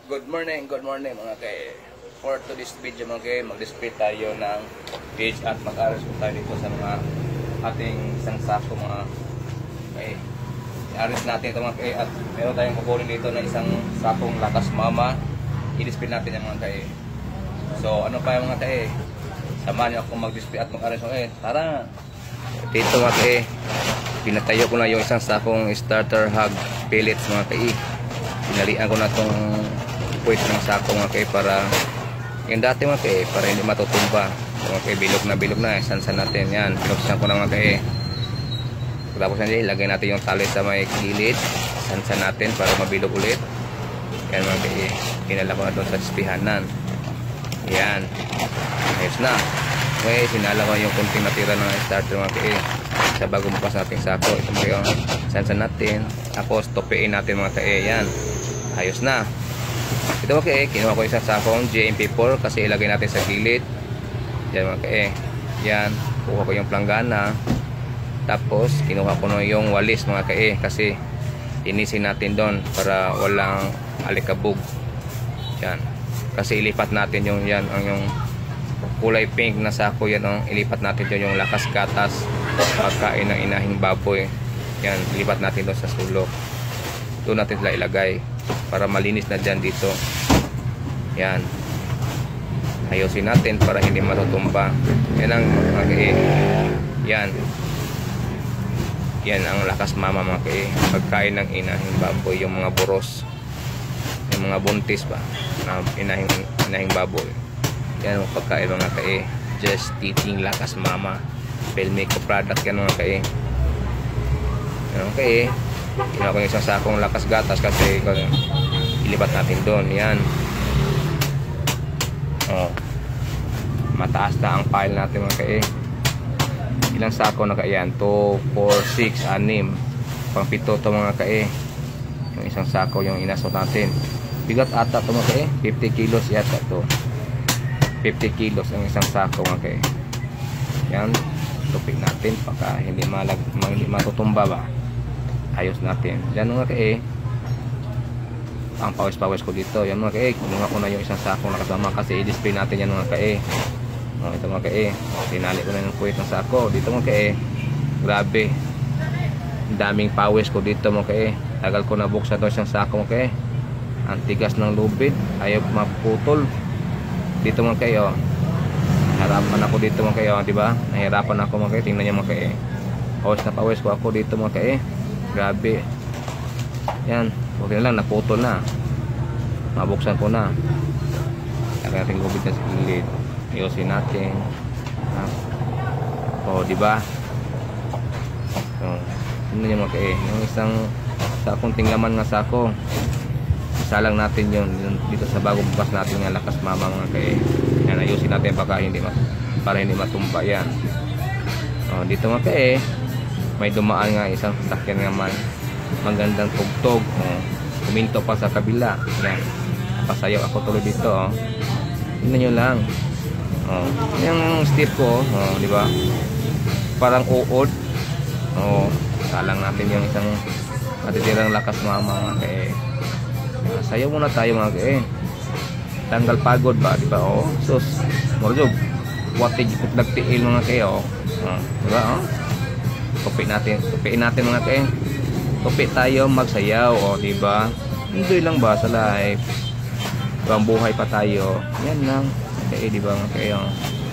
Good morning mga kay. For today's video mga kay, mag-display tayo ng page at mag-aras tayo dito sa mga ating isang sako mga kay. I-aras natin ito mga kay at meron tayong kukunin dito na isang sakong lakas mama. I-display natin yung mga kay. So ano pa yung mga kay? Samahan niyo ako mag-display at mag-aras mga kay. Tara! Dito mga kay, pinatayo ko na yung isang sakong starter hog pellets mga kay. Pinalian ko na itong puwit ng sako mga kay para yung dati mga kay para hindi matutumba mga kay. Bilog na sansan natin yan, pinuksan ko na mga kay. Tapos hindi ilagay natin yung tali sa may gilid, sansan natin para mabilog ulit yan mga kay. Pinala ko na doon sa spihanan yan, ayos na. Okay, sinala ko yung kunting natira ng starter mga kay sa bago bukas natin sako. Ito mga yung sansan natin, tapos topiin natin mga kay. Yan, ayos na. Ito okay, kinuha ko isang sakong JMP4 kasi ilagay natin sa gilid. Yan mga kae. Yan, kuha ko yung planggana. Tapos kinuha ko na yung walis mga kae kasi tinisin natin doon para walang alikabog. Yan. Kasi ilipat natin yung yan ang yung kulay pink na sako yan, ilipat natin doon yung lakas gatas pagkain ng inahing baboy. Yan, ilipat natin doon sa sulok. Doon natin sila ilagay para malinis na dyan dito. Yan, ayusin natin para hindi matutumba. Yan ang mga kae. Yan ang lakas mama mga kae, pagkain ng inahing baboy. Yung mga buros, yung mga buntis ba na inahing baboy, yan ang pagkain mga kae. Just eating lakas mama Pelmeco product yan mga kae. Yan mga kae. Kinuha ko yung isang sakong lakas gatas kasi ilipat natin doon. Yan, mataas na ang pile natin mga kae. Ilang sako na kaya yan? 2, 4, 6, 6 pang 7 to mga kae. Yung isang sako yung inasot natin. Bigat ata to mga kae, 50 kilos yata to. 50 kilos ang isang sako mga kae. Yan, tupik natin pagka hindi matutumba ba. Ayos natin. Yan mga kae, ang pawis ko dito. Yan mga kae, kumuha ko na yung isang sakong nakasama kasi i-display natin yan mga kae. Ito mga kae, tinali ko na yung puwit ng sako dito mga kae. Grabe, daming pawis ko dito mga kae. Tagal ko na buksan itong isang sako mga kae. Ang tigas ng lubid, ayaw maputol dito mga kae. Harapan ako dito mga kae, diba? Nahirapan ako mga kae. Tingnan nyo mga kae, pawis ko ako dito mga kae. Grabe. Yan, huwag na lang, naputol na. Mabuksan ko na. Lagyan natin gubid na sa gilid. Ayusin natin. Diba? Tingnan nyo mga kae, yung isang sakong tinglaman nga sako, isalang natin yun dito sa bago bukas natin nga lakas mama mga kae. Yan, ayusin natin para hindi matumba yan. Dito mga kae, may dumaan nga isang sasakyan naman, magandang tugtog. Kuminto pa sa kabila. Yan, pasayaw ako tuloy dito. Tingnan nyo lang. Yung step ko, di ba? Parang uod. Salang natin yung isang matitirang lakas mama mga kae. Sayaw muna tayo mga kae. Tanggal pagod ba, di ba? Sus, morjog. Watig nagtiil mga kae. Di ba? Tupiin natin mga kae. Tupi tayo magsayaw, diba? Enjoy lang ba sa life? Ibang buhay pa tayo. Yan lang. Okay, diba mga kae?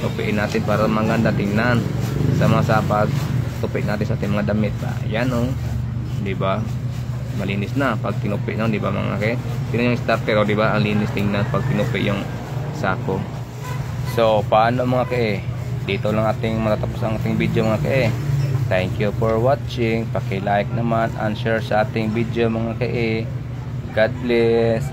Tupiin natin para maganda tingnan sa mga sapag. Tupiin natin sa ating mga damit ba? Yan diba? Malinis na pag tinupi na, diba mga kae? Tingnan yung starter, diba? Ang linis tingnan pag tinupi yung sako. So, paano mga kae? Dito lang ating matatapos ang ating video mga kae. Thank you for watching. Paki-like naman and share sa ating video mga kae. God bless.